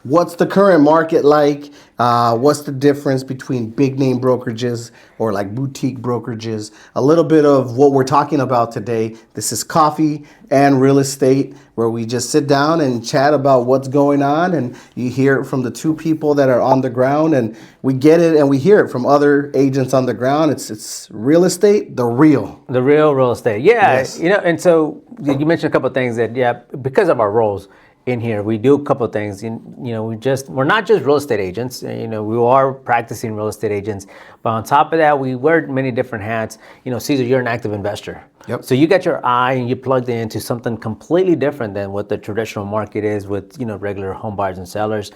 what's the current market like? What's the difference between big name brokerages or like boutique brokerages? A little bit of what we're talking about today. This is Coffee and Real Estate, where we just sit down and chat about what's going on, and you hear it from the two people that are on the ground, and we get it and we hear it from other agents on the ground. It's real estate, the real real estate. Yeah, Yes. and so you mentioned a couple of things that, because of our roles in here, we do a couple of things. We're not just real estate agents. We are practicing real estate agents, but on top of that, we wear many different hats. Caesar, you're an active investor. Yep. So you got your eye and you plugged into something completely different than what the traditional market is with, regular home buyers and sellers.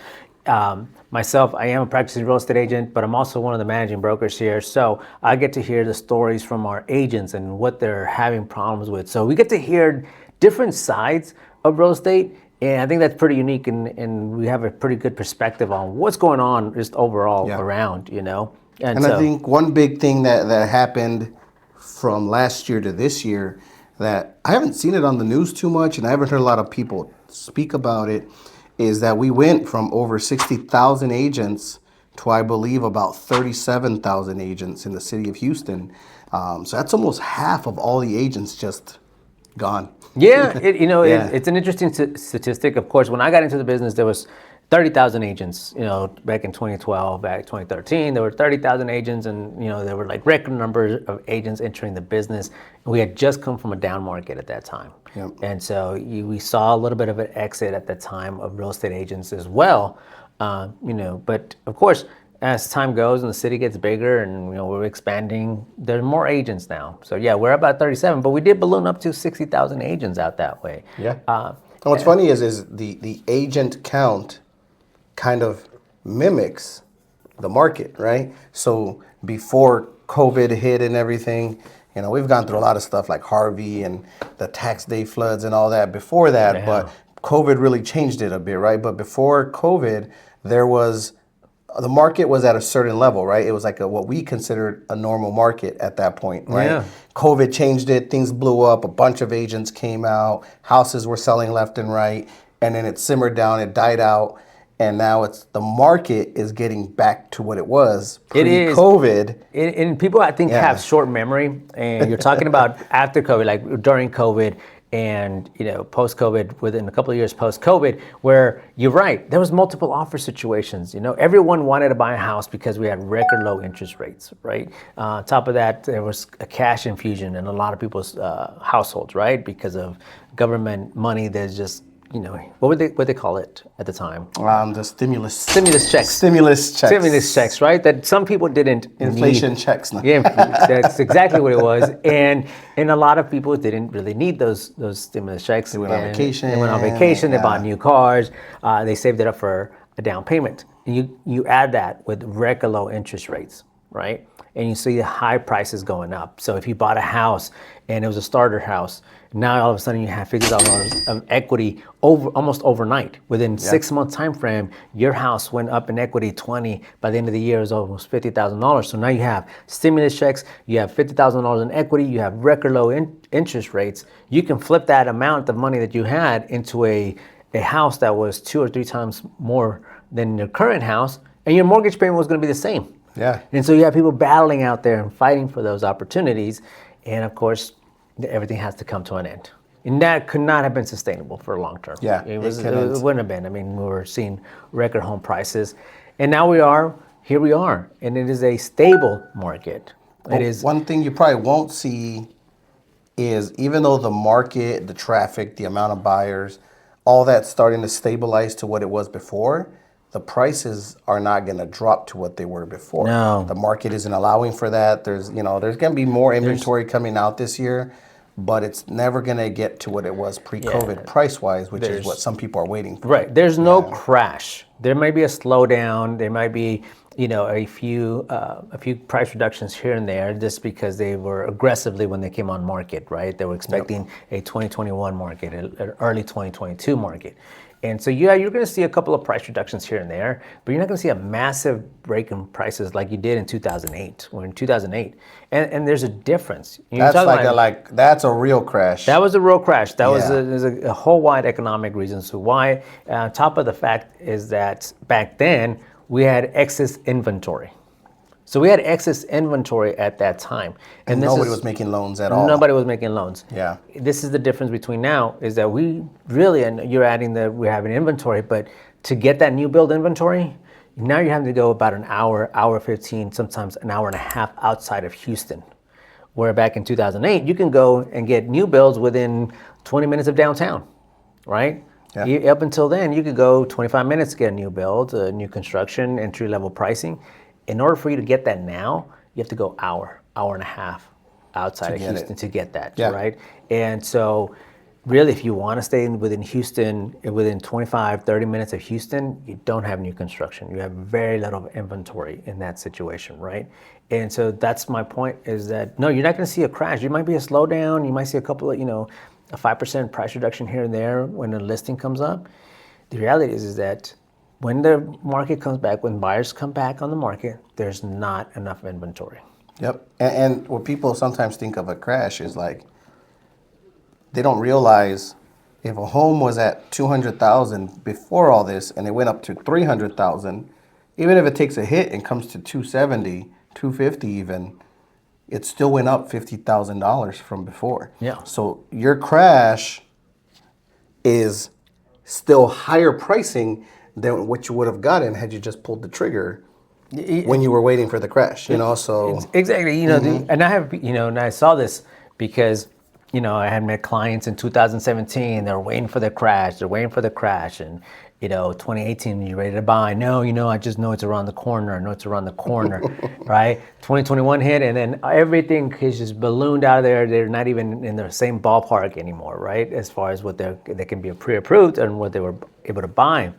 Myself, I am a practicing real estate agent, but I'm also one of the managing brokers here. So I get to hear the stories from our agents and what they're having problems with. So we get to hear different sides of real estate. And I think that's pretty unique, and we have a pretty good perspective on what's going on just overall around, And I think one big thing that happened from last year to this year that I haven't seen it on the news too much, and I haven't heard a lot of people speak about it, is that we went from over 60,000 agents to, I believe, about 37,000 agents in the city of Houston. So that's almost half of all the agents just gone. Yeah, it's an interesting statistic. Of course, when I got into the business, there was 30,000 agents. Back in 2012, back 2013, there were 30,000 agents, and there were like record numbers of agents entering the business. And we had just come from a down market at that time, and so we saw a little bit of an exit at the time of real estate agents as well. But of course, as time goes and the city gets bigger and we're expanding, there's more agents now. So we're about 37, but we did balloon up to 60,000 agents out that way. Yeah. And what's funny is the agent count kind of mimics the market, right? So before COVID hit and everything, we've gone through a lot of stuff like Harvey and the tax day floods and all that before that, but COVID really changed it a bit, right? But before COVID, the market was at a certain level, right? It was like what we considered a normal market at that point, right? Yeah. COVID changed it, things blew up, a bunch of agents came out, houses were selling left and right, and then it simmered down, it died out, and now the market is getting back to what it was pre-COVID. And people, I think, have short memory, and you're talking about after COVID, like during COVID, and post-COVID, within a couple of years post-COVID, where you're right, there was multiple offer situations. Everyone wanted to buy a house because we had record low interest rates, right? On top of that, there was a cash infusion in a lot of people's households, right? Because of government money that's just, what they call it at the time? The stimulus checks. Stimulus checks, right? That some people didn't Inflation need. Checks. No. Yeah, that's exactly what it was. And a lot of people didn't really need those stimulus checks. They went on vacation. They bought new cars. They saved it up for a down payment. And you add that with record low interest rates, right? And you see the high prices going up. So if you bought a house and it was a starter house, now all of a sudden you have $50,000 of equity almost overnight. Within 6 month time frame, your house went up in equity 20. By the end of the year, it was almost $50,000. So now you have stimulus checks, you have $50,000 in equity, you have record low interest rates. You can flip that amount of money that you had into a house that was 2 or 3 times more than your current house, and your mortgage payment was going to be the same. Yeah. And so you have people battling out there and fighting for those opportunities. And of course, everything has to come to an end. And that could not have been sustainable for a long term. Yeah, it wouldn't have been. I mean, we were seeing record home prices. And now here we are. And it is a stable market. One thing you probably won't see is, even though the market, the traffic, the amount of buyers, all that's starting to stabilize to what it was before, the prices are not going to drop to what they were before. No. The market isn't allowing for that. There's going to be more inventory coming out this year, but it's never going to get to what it was pre-COVID price-wise, which is what some people are waiting for. Right. There's no crash. There might be a slowdown. There might be, a few price reductions here and there, just because they were aggressively when they came on market, right? They were expecting a 2021 market, an early 2022 market. And so, yeah, you're going to see a couple of price reductions here and there, but you're not going to see a massive break in prices like you did in 2008. Or in 2008, and there's a difference. That's that's a real crash. That was a real crash. That was Yeah. there's a whole wide economic reasons to why. On top of the fact is that back then we had excess inventory. So we had excess inventory at that time, and this nobody is was making loans at all. nobody was making loans. Yeah. This is the difference between now is that we really, and you're adding that we're having inventory, but to get that new build inventory, now you're having to go about an hour 15, sometimes an hour and a half outside of Houston. Where back in 2008, you can go and get new builds within 20 minutes of downtown, right? Yeah. Up until then, you could go 25 minutes to get a new build, new construction, entry level pricing. In order for you to get that now, you have to go hour and a half outside of Houston to get that, right? And so really, if you want to stay within Houston, within 25, 30 minutes of Houston, you don't have new construction. You have very little inventory in that situation, right? And so that's my point is that, no, you're not going to see a crash. You might be a slowdown. You might see a couple of, a 5% price reduction here and there when a listing comes up. The reality is that when the market comes back, when buyers come back on the market, there's not enough inventory. Yep. And what people sometimes think of a crash is like, they don't realize if a home was at 200,000 before all this and it went up to 300,000, even if it takes a hit and comes to 270, 250 even, it still went up $50,000 from before. Yeah. So your crash is still higher pricing than what you would have gotten had you just pulled the trigger when you were waiting for the crash, so. Exactly, and I have, and I saw this because, I had met clients in 2017, they're waiting for the crash, and, 2018, you ready to buy? No, I just know it's around the corner, right? 2021 hit, and then everything is just ballooned out of there. They're not even in the same ballpark anymore, right? As far as what they can be pre-approved and what they were able to buy.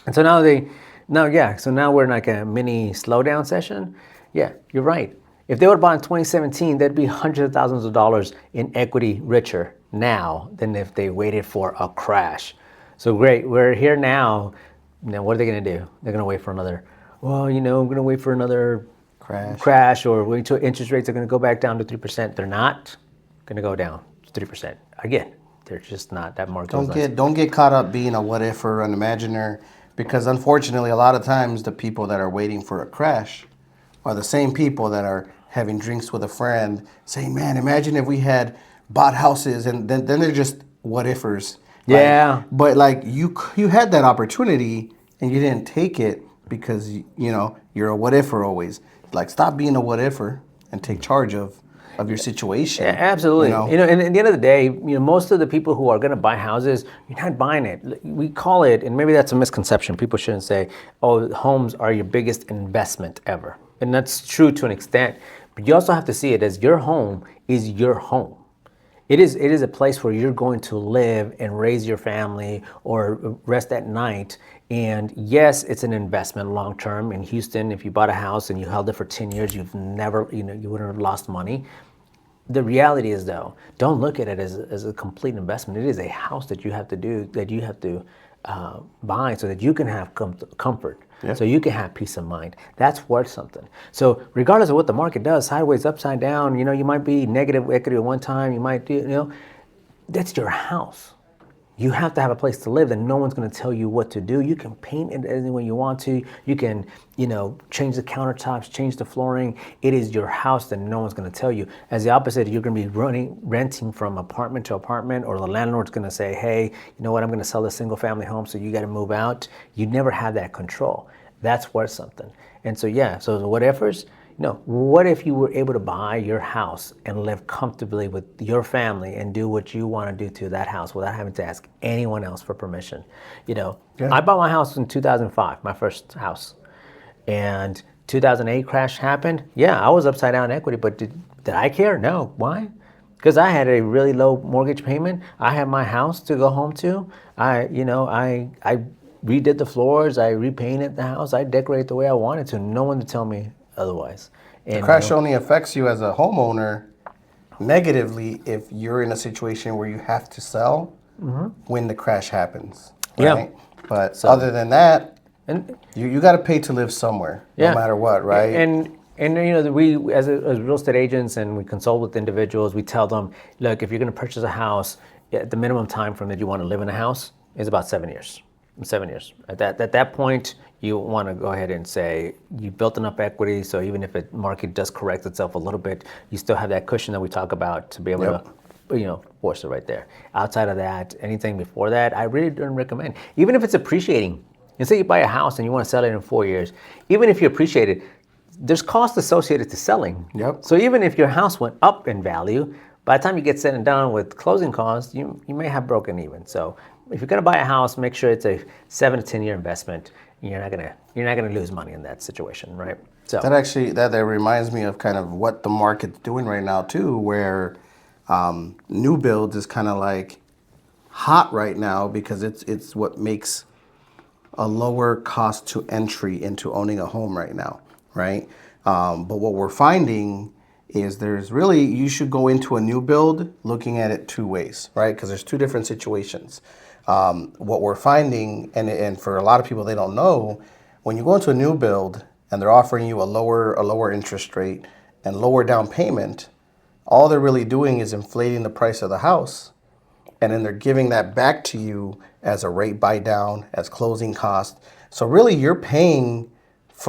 And so so now we're in like a mini slowdown session. Yeah, you're right. If they would have bought in 2017, they'd be hundreds of thousands of dollars in equity richer now than if they waited for a crash. So great, we're here now. Now, what are they going to do? They're going to wait for another, I'm going to wait for another crash or wait until interest rates are going to go back down to 3%. They're not going to go down to 3%. Again, they're just not. That market Don't get caught up being a what if or an imaginer, because unfortunately, a lot of times the people that are waiting for a crash are the same people that are having drinks with a friend saying, man, imagine if we had bought houses, and then they're just what ifers. Yeah. But you had that opportunity and you didn't take it because you're a what ifer always. Stop being a what ifer and take charge of your situation. Yeah, absolutely. And at the end of the day, most of the people who are going to buy houses, you're not buying it. We call it, and maybe that's a misconception. People shouldn't say, "Oh, homes are your biggest investment ever," and that's true to an extent. But you also have to see it as your home is your home. It is a place where you're going to live and raise your family or rest at night. And yes, it's an investment long term. In Houston, if you bought a house and you held it for 10 years, you've never, you wouldn't have lost money. The reality is, though, don't look at it as a complete investment. It is a house that you have to buy so that you can have comfort, so you can have peace of mind. That's worth something. So regardless of what the market does, sideways, upside down, you might be negative equity at one time. You might do, that's your house. You have to have a place to live, and no one's going to tell you what to do. You can paint it any way you want to. You can, change the countertops, change the flooring. It is your house that no one's going to tell you. As the opposite, you're going to be renting from apartment to apartment, or the landlord's going to say, hey, you know what, I'm going to sell this single family home, so you got to move out. You never have that control. That's worth something. And so, so the what ifers, what if you were able to buy your house and live comfortably with your family and do what you want to do to that house without having to ask anyone else for permission? I bought my house in 2005, my first house. And 2008 crash happened. Yeah, I was upside down equity, but did I care? No. Why? Because I had a really low mortgage payment. I had my house to go home to. I redid the floors. I repainted the house. I decorated the way I wanted to. No one to tell me otherwise. And the crash only affects you as a homeowner negatively if you're in a situation where you have to sell when the crash happens. Yeah. right? But other than that, And you got to pay to live somewhere, no matter what, right? And we as real estate agents, and we consult with individuals. We tell them, look, if you're going to purchase a house, the minimum time frame that you want to live in a house is about 7 years. 7 years. At that point, you want to go ahead and say you built enough equity, so even if the market does correct itself a little bit, you still have that cushion that we talk about to be able to, force it right there. Outside of that, anything before that, I really don't recommend. Even if it's appreciating. And say you buy a house and you want to sell it in 4 years, even if you appreciate it, there's cost associated to selling. Yep. So even if your house went up in value, by the time you get said and done with closing costs, you may have broken even. So if you're going to buy a house, make sure it's a 7 to 10 year investment. You're not gonna lose money in that situation, right? So that reminds me of kind of what the market's doing right now too, where new builds is kind of like hot right now because it's what makes a lower cost to entry into owning a home right now, right? But what we're finding is you should go into a new build looking at it two ways, right? Because there's two different situations. What we're finding, and for a lot of people they don't know, when you go into a new build and they're offering you a lower interest rate and lower down payment, all they're really doing is inflating the price of the house, and then they're giving that back to you as a rate buy down, as closing cost. So really you're paying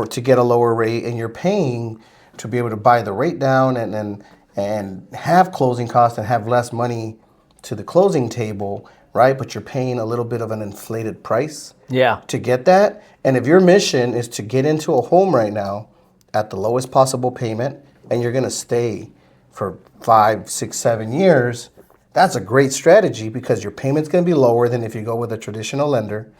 to get a lower rate, and you're paying to be able to buy the rate down and have closing costs and have less money to the closing table, right? But you're paying a little bit of an inflated price to get that. And if your mission is to get into a home right now at the lowest possible payment, and you're gonna stay for 5, 6, 7 years, that's a great strategy because your payment's going to be lower than if you go with a traditional lender,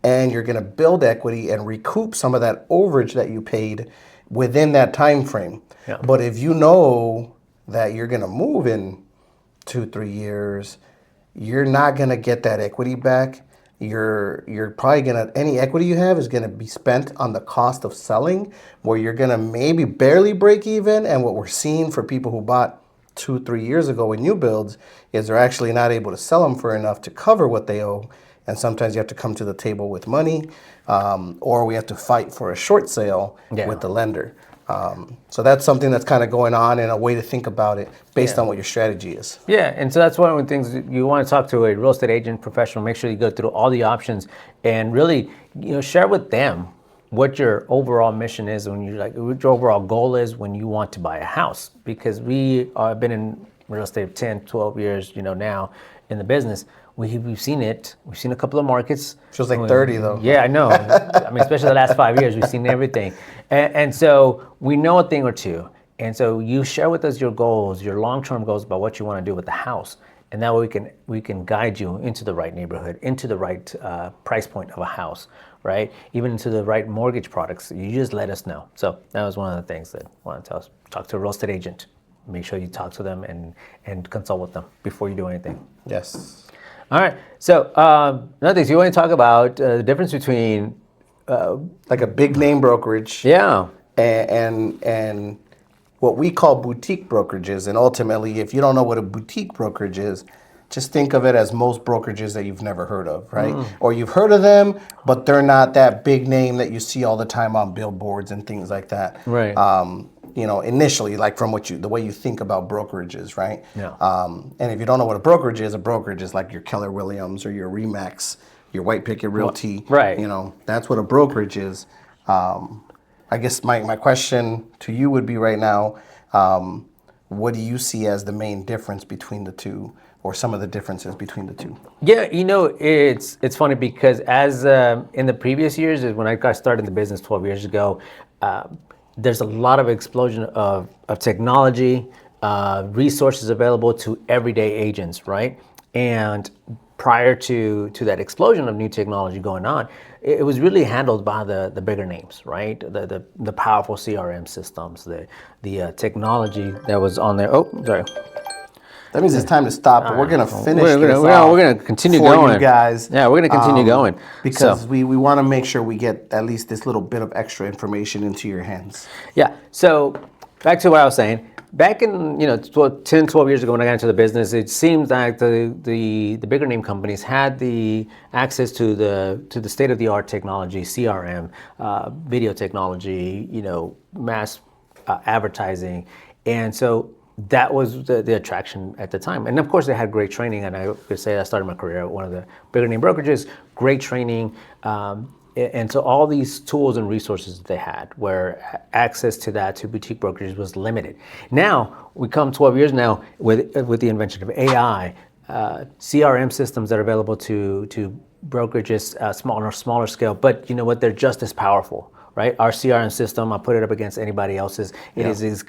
and you're going to build equity and recoup some of that overage that you paid within that time frame. Yeah. But if you know that you're going to move in 2, 3 years, you're not going to get that equity back. You're probably any equity you have is going to be spent on the cost of selling, where you're going to maybe barely break even. And what we're seeing for people who bought 2, 3 years ago in new builds is they're actually not able to sell them for enough to cover what they owe. And sometimes you have to come to the table with money, or we have to fight for a short sale with the lender. So that's something that's kind of going on, and a way to think about it based on what your strategy is. Yeah, and so that's one of the things you want to talk to a real estate agent professional. Make sure you go through all the options and really, share with them what your overall mission is what your overall goal is when you want to buy a house. Because we have been in real estate 10, 12 years, now in the business. We've seen it. We've seen a couple of markets. Feels like 30 though. Yeah, I know. I mean, especially the last 5 years, we've seen everything. And so we know a thing or two. And so you share with us your goals, your long-term goals about what you want to do with the house. And that way we can guide you into the right neighborhood, into the right price point of a house, right? Even into the right mortgage products. You just let us know. So that was one of the things that I wanted to tell us. Talk to a real estate agent. Make sure you talk to them and consult with them before you do anything. Yes. All right. So another thing, so you want to talk about the difference between like a big name brokerage. Yeah. And what we call boutique brokerages. And ultimately, if you don't know what a boutique brokerage is, just think of it as most brokerages that you've never heard of, right? Or you've heard of them, but they're not that big name that you see all the time on billboards and things like that. Right. Initially, like from the way you think about brokerages, right? Yeah. And if you don't know what a brokerage is like your Keller Williams or your Remax, your White Picket Realty. Right. That's what a brokerage is. I guess my question to you would be right now, what do you see as the main difference between the two, or some of the differences between the two? Yeah, it's funny because as in the previous years, when I got started in the business 12 years ago, there's a lot of explosion of technology, resources available to everyday agents, right? And prior to that explosion of new technology going on, it was really handled by the bigger names, right? The powerful CRM systems, the technology that was on there. Oh, sorry. That means it's time to stop, but we're going to finish this off. We're going to continue for going. you guys. Yeah, we're going to continue going. Because we want to make sure we get at least this little bit of extra information into your hands. Yeah, so back to what I was saying. back in 10, 12 years ago when I got into the business, it seems like the bigger name companies had the access to the state of the art technology, CRM, video technology, mass advertising, and so that was the attraction at the time. And of course, they had great training. And I could say I started my career at one of the bigger name brokerages, great training. And so all these tools and resources that they had, where access to that to boutique brokerages was limited. Now we come 12 years now with the invention of AI, CRM systems that are available to brokerages, smaller scale. But you know what? They're just as powerful. Right, our CRM system, I'll put it up against anybody else's. It is this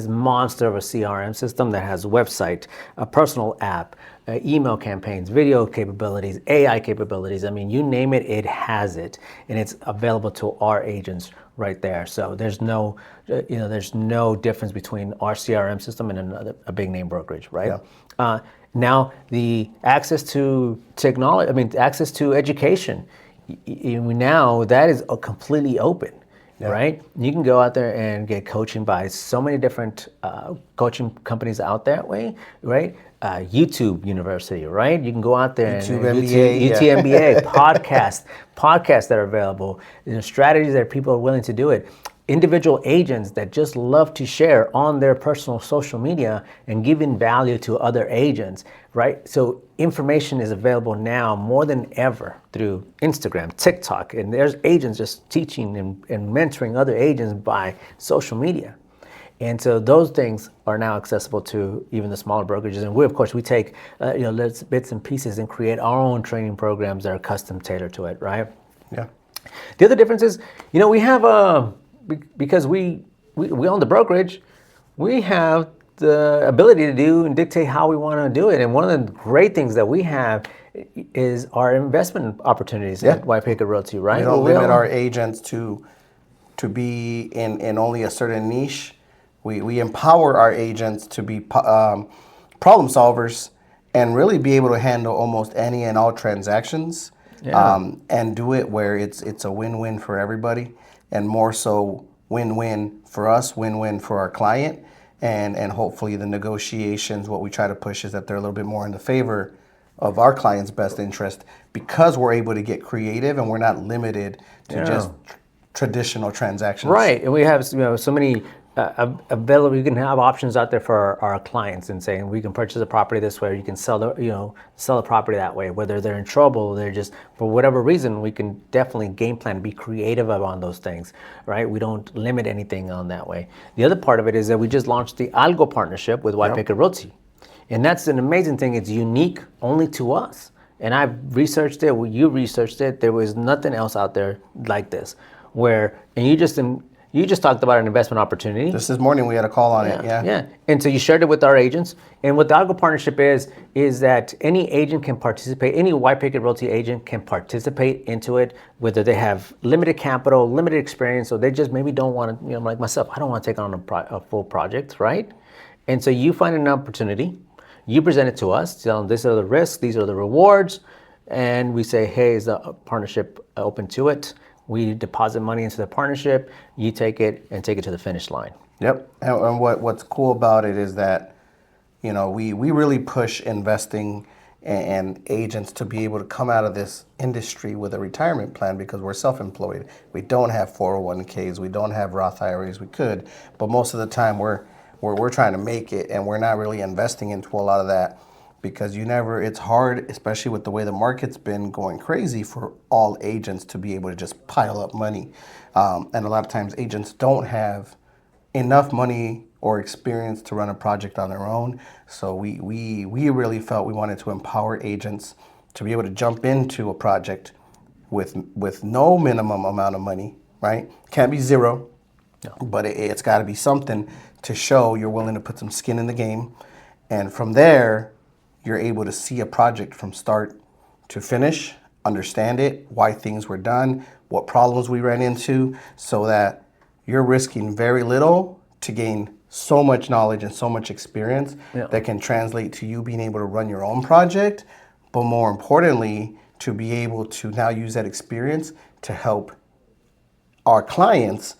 monster of a CRM system that has a website, a personal app, email campaigns, video capabilities, AI capabilities. I mean, you name it, it has it, and it's available to our agents right there. So there's no, there's no difference between our CRM system and a big name brokerage, right? Yeah. Now the access to technology, access to education. Now that is completely open, right? You can go out there and get coaching by so many different coaching companies out that way, right? YouTube University, right? You can go out there YouTube MBA, MBA, podcasts that are available, strategies that people are willing to do it. Individual agents that just love to share on their personal social media and giving value to other agents, right? So information is available now more than ever through Instagram, TikTok, and there's agents just teaching and mentoring other agents by social media. And so those things are now accessible to even the smaller brokerages. And we take bits and pieces and create our own training programs that are custom tailored to it, right? Yeah. The other difference is, we have because we own the brokerage, we have the ability to do and dictate how we want to do it. And one of the great things that we have is our investment opportunities at White Picket Realty, right? We don't limit our agents to be in only a certain niche. We empower our agents to be problem solvers and really be able to handle almost any and all transactions, and do it where it's a win-win for everybody. And more so win-win for us, win-win for our client, and hopefully the negotiations, what we try to push is that they're a little bit more in the favor of our client's best interest, because we're able to get creative and we're not limited to just traditional transactions. Right, and we have so many available. You can have options out there for our clients and saying we can purchase a property this way, or you can sell the property that way. Whether they're in trouble, they're just for whatever reason, we can definitely game plan, be creative on those things, right? We don't limit anything on that way. The other part of it is that we just launched the Algo partnership with White Picket Realty, and that's an amazing thing. It's unique only to us, and I've researched it. You researched it. There was nothing else out there like this. You just talked about an investment opportunity. Just this morning we had a call on it. Yeah. And so you shared it with our agents. And what the Algo partnership is that any agent can participate, any White Picket Realty agent can participate into it, whether they have limited capital, limited experience, or they just maybe don't want to, like myself, I don't want to take on a full project, right? And so you find an opportunity, you present it to us, tell them these are the risks, these are the rewards, and we say, hey, is the partnership open to it? We deposit money into the partnership, you take it and take it to the finish line. Yep. And what's cool about it is that, we really push investing and agents to be able to come out of this industry with a retirement plan, because we're self-employed. We don't have 401ks, we don't have Roth IRAs. We could, but most of the time we're trying to make it, and we're not really investing into a lot of that. Because it's hard, especially with the way the market's been going crazy, for all agents to be able to just pile up money. And a lot of times agents don't have enough money or experience to run a project on their own. So we really felt we wanted to empower agents to be able to jump into a project with no minimum amount of money, right? Can't be zero, but it's got to be something to show you're willing to put some skin in the game. And from there, you're able to see a project from start to finish, understand it, why things were done, what problems we ran into, so that you're risking very little to gain so much knowledge and so much experience that can translate to you being able to run your own project, but more importantly, to be able to now use that experience to help our clients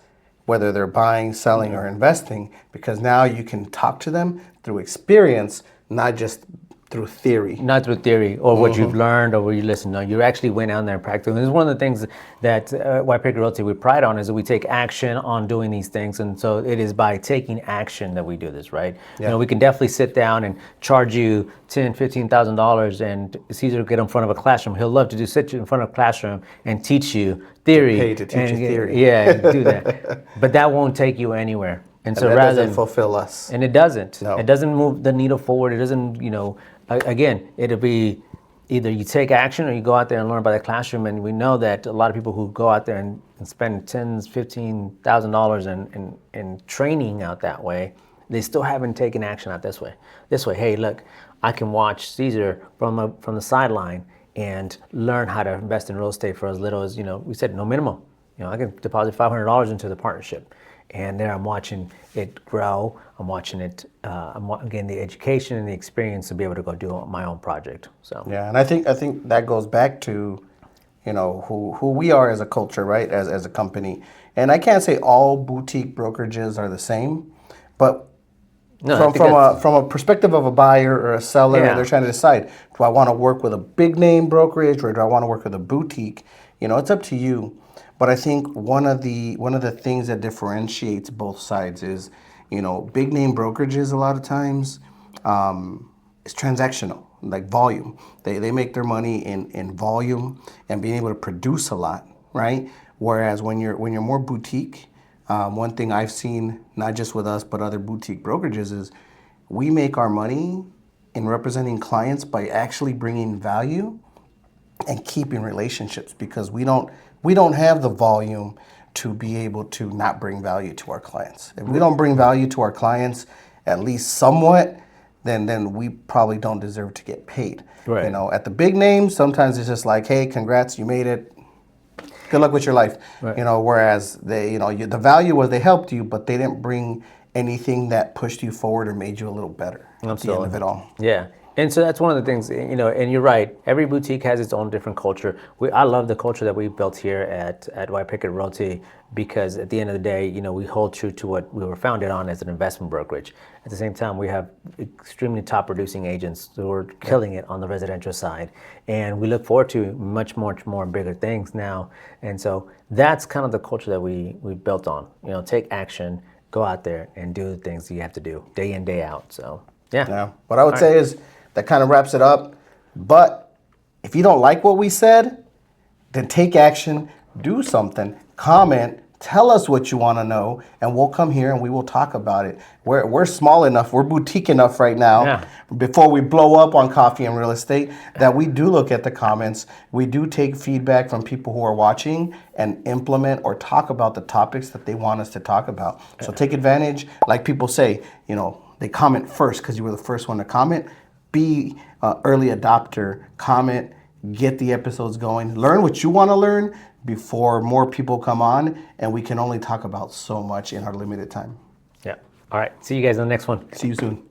whether they're buying, selling, or investing, because now you can talk to them through experience, not just through theory. Not through theory or what you've learned or what you listen. No, you actually went out there and practiced. And this is one of the things that White Picket Realty we pride on, is that we take action on doing these things. And so it is by taking action that we do this, right? Yeah. You know, we can definitely sit down and charge you $10,000, $15,000, and it's easier to get in front of a classroom. He'll love to do sit you in front of a classroom and teach you theory. Get paid to teach you theory. Yeah, and do that. But that won't take you anywhere. And so that rather doesn't than fulfill us. And it doesn't. No. It doesn't move the needle forward. It doesn't, again, it'll be either you take action or you go out there and learn by the classroom. And we know that a lot of people who go out there and spend $10,000, $15,000 in training out that way, they still haven't taken action out this way. Hey, look, I can watch Caesar from the sideline and learn how to invest in real estate for as little as, we said no minimum. I can deposit $500 into the partnership. And there I'm watching it grow. I'm watching it, I'm getting the education and the experience to be able to go do my own project. So yeah, and I think that goes back to, who we are as a culture, right? As a company. And I can't say all boutique brokerages are the same, but from a perspective of a buyer or a seller, Yeah. they're trying to decide, do I want to work with a big name brokerage or do I want to work with a boutique? It's up to you. But I think one of the things that differentiates both sides is, big name brokerages a lot of times is transactional, like volume. They make their money in volume and being able to produce a lot, right? Whereas when you're more boutique, one thing I've seen, not just with us but other boutique brokerages, is we make our money in representing clients by actually bringing value and keeping relationships, because we don't have the volume to be able to not bring value to our clients. If we don't bring value to our clients, at least somewhat, then we probably don't deserve to get paid. Right. At the big names, sometimes it's just like, hey, congrats, you made it. Good luck with your life. Right. Whereas the value was they helped you, but they didn't bring anything that pushed you forward or made you a little better at the end of it all. Yeah. And so that's one of the things, and you're right, every boutique has its own different culture. I love the culture that we built here at White Picket Realty, because at the end of the day, we hold true to what we were founded on as an investment brokerage. At the same time, we have extremely top producing agents who are killing it on the residential side. And we look forward to much more bigger things now. And so that's kind of the culture that we built on. Take action, go out there and do the things you have to do day in, day out. So, yeah. What I would say is, that kind of wraps it up. But if you don't like what we said, then take action, do something, comment, tell us what you want to know, and we'll come here and we will talk about it. We're small enough, we're boutique enough right now, before we blow up on coffee and real estate, that we do look at the comments. We do take feedback from people who are watching and implement or talk about the topics that they want us to talk about. So take advantage. Like people say, they comment first because you were the first one to comment. Be an early adopter, comment, get the episodes going, learn what you want to learn before more people come on, and we can only talk about so much in our limited time. Yeah. All right. See you guys on the next one. See you soon.